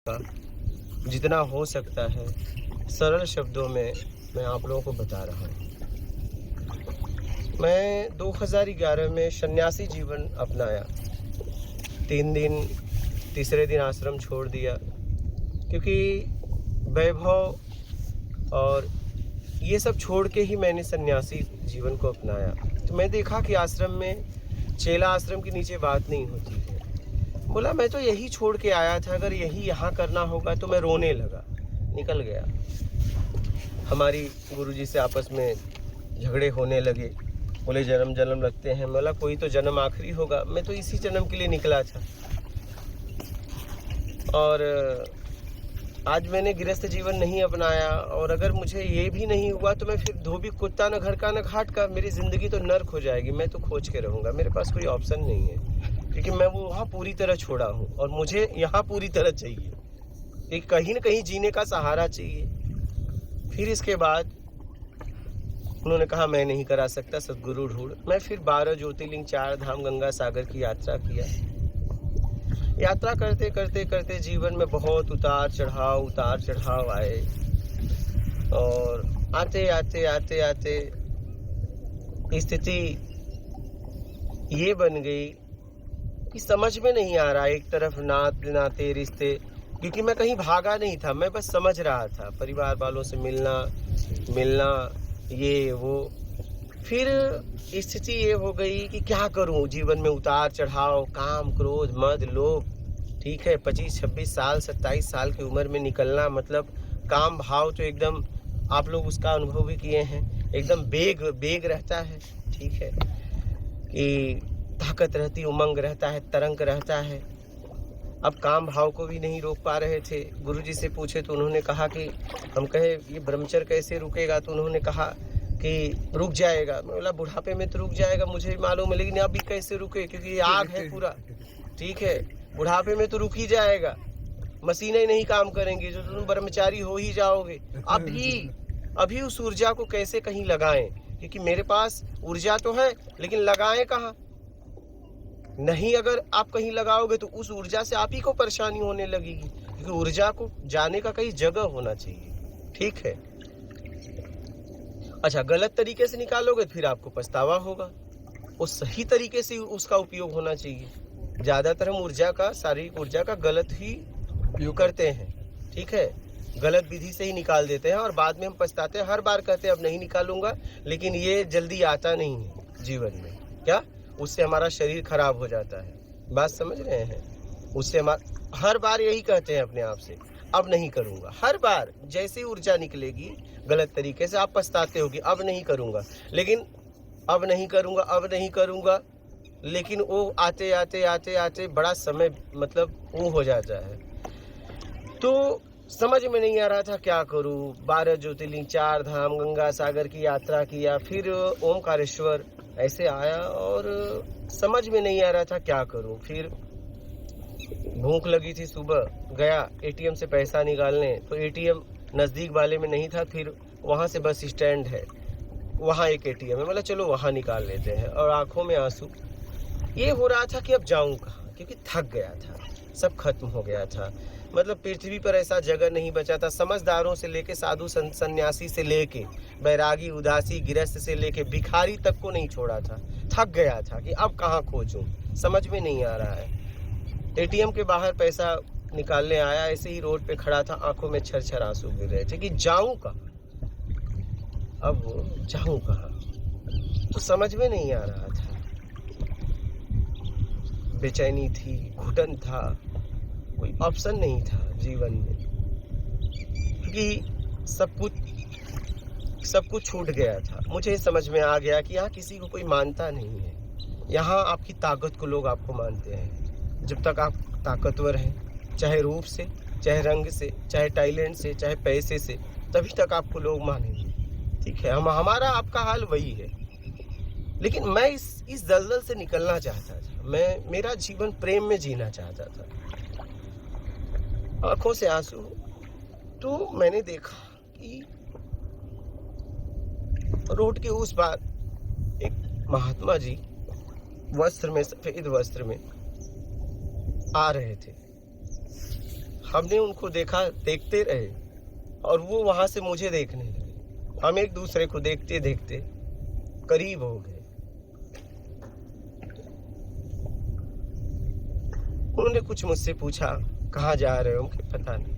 का जितना हो सकता है सरल शब्दों में मैं आप लोगों को बता रहा हूँ। मैं 2011 में सन्यासी जीवन अपनाया। 3 दिन, तीसरे दिन आश्रम छोड़ दिया क्योंकि वैभव और ये सब छोड़ के ही मैंने सन्यासी जीवन को अपनाया। तो मैं देखा कि आश्रम में चेला आश्रम के नीचे बात नहीं होती है। बोला मैं तो यही छोड़ के आया था, अगर यही यहाँ करना होगा तो मैं रोने लगा, निकल गया। हमारी गुरुजी से आपस में झगड़े होने लगे। बोले जन्म जन्म लगते हैं। बोला कोई तो जन्म आखिरी होगा, मैं तो इसी जन्म के लिए निकला था। और आज मैंने गृहस्थ जीवन नहीं अपनाया, और अगर मुझे ये भी नहीं हुआ तो मैं फिर धोबी कुत्ता न घर का न घाट का, मेरी ज़िंदगी तो नर्क हो जाएगी। मैं तो खोज के रहूँगा, मेरे पास कोई ऑप्शन नहीं है क्योंकि मैं वो वहाँ पूरी तरह छोड़ा हूँ और मुझे यहाँ पूरी तरह चाहिए। एक कहीं न कहीं जीने का सहारा चाहिए। फिर इसके बाद उन्होंने कहा मैं नहीं करा सकता, सद्गुरु ढूंढ। मैं फिर 12 ज्योतिर्लिंग, 4 धाम, गंगा सागर की यात्रा किया। यात्रा करते करते करते जीवन में बहुत उतार चढ़ाव आए, और आते आते आते आते स्थिति ये बन गई कि समझ में नहीं आ रहा। एक तरफ नाते रिश्ते, क्योंकि मैं कहीं भागा नहीं था, मैं बस समझ रहा था परिवार वालों से मिलना ये वो। फिर स्थिति ये हो गई कि क्या करूं, जीवन में उतार चढ़ाव, काम क्रोध मद लोभ। ठीक है, 25-26 साल 27 साल की उम्र में निकलना मतलब काम भाव तो एकदम, आप लोग उसका अनुभव भी किए हैं, एकदम बेग रहता है। ठीक है कि ताकत रहती, उमंग रहता है, तरंग रहता है। अब काम भाव को भी नहीं रोक पा रहे थे। गुरुजी से पूछे तो उन्होंने कहा कि हम कहे ये ब्रह्मचर्य कैसे रुकेगा, तो उन्होंने कहा कि रुक जाएगा। मैं बोला बुढ़ापे में तो रुक जाएगा, मुझे भी मालूम है, लेकिन अभी कैसे रुके, क्योंकि ये आग है पूरा। ठीक है, बुढ़ापे में तो रुक ही जाएगा, मशीनें नहीं काम करेंगी, जो तुम ब्रह्मचारी हो ही जाओगे। अभी उस ऊर्जा को कैसे कहीं लगाएं, क्योंकि मेरे पास ऊर्जा तो है लेकिन लगाएं कहाँ। नहीं, अगर आप कहीं लगाओगे तो उस ऊर्जा से आप ही को परेशानी होने लगेगी, क्योंकि ऊर्जा को जाने का कहीं जगह होना चाहिए। ठीक है, अच्छा गलत तरीके से निकालोगे फिर आपको पछतावा होगा। वो सही तरीके से उसका उपयोग होना चाहिए। ज्यादातर हम शारीरिक ऊर्जा का गलत ही उपयोग करते हैं। ठीक है, गलत विधि से ही निकाल देते हैं और बाद में हम पछताते हैं। हर बार कहते हैं अब नहीं निकालूंगा, लेकिन ये जल्दी आता नहीं है जीवन में। क्या, उससे हमारा शरीर खराब हो जाता है। बात समझ रहे हैं? उससे हर बार यही कहते हैं अपने आप से, अब नहीं करूंगा। हर बार जैसी ऊर्जा निकलेगी गलत तरीके से आप पछताते हो कि अब नहीं करूंगा, लेकिन अब नहीं करूंगा, लेकिन वो आते आते आते आते बड़ा समय मतलब वो हो जाता है। तो समझ में नहीं आ रहा था क्या करूं। 12 ज्योतिर्लिंग, 4 धाम, गंगा सागर की यात्रा किया, फिर ओमकारेश्वर ऐसे आया और समझ में नहीं आ रहा था क्या करूं। फिर भूख लगी थी, सुबह गया एटीएम से पैसा निकालने, तो एटीएम नज़दीक वाले में नहीं था। फिर वहाँ से बस स्टैंड है, वहाँ एक एटीएम है, मतलब चलो वहाँ निकाल लेते हैं। और आंखों में आंसू, ये हो रहा था कि अब जाऊँ कहाँ, क्योंकि थक गया था, सब खत्म हो गया था। मतलब पृथ्वी पर ऐसा जगह नहीं बचा था। समझदारों से लेके साधु सन्यासी से लेके बैरागी उदासी गृहस्थ से लेके भिखारी तक को नहीं छोड़ा था। थक गया था कि अब कहाँ खोजूं, समझ में नहीं आ रहा है। एटीएम के बाहर पैसा निकालने आया, ऐसे ही रोड पे खड़ा था, आंखों में छरछर आंसू गिर रहे थे कि जाऊं कहाँ, अब जाऊं कहाँ, तो समझ में नहीं आ रहा था। बेचैनी थी, घुटन था, कोई ऑप्शन नहीं था जीवन में, क्योंकि सब कुछ छूट गया था। मुझे समझ में आ गया कि यहाँ किसी को कोई मानता नहीं है। यहाँ आपकी ताकत को लोग आपको मानते हैं। जब तक आप ताकतवर हैं, चाहे रूप से, चाहे रंग से, चाहे टैलेंट से, चाहे पैसे से, तभी तक आपको लोग मानेंगे। ठीक है, हमारा आपका हाल वही है। लेकिन मैं इस दलदल से निकलना चाहता था। मेरा जीवन प्रेम में जीना चाहता था। आंखों से आंसू। तो मैंने देखा कि रोड के उस पार एक महात्मा जी वस्त्र में, सफेद वस्त्र में आ रहे थे। हमने उनको देखा, देखते रहे और वो वहां से मुझे देखने लगे। हम एक दूसरे को देखते देखते करीब हो गए। उन्होंने कुछ मुझसे पूछा, कहाँ जा रहे हो? मुझे पता नहीं।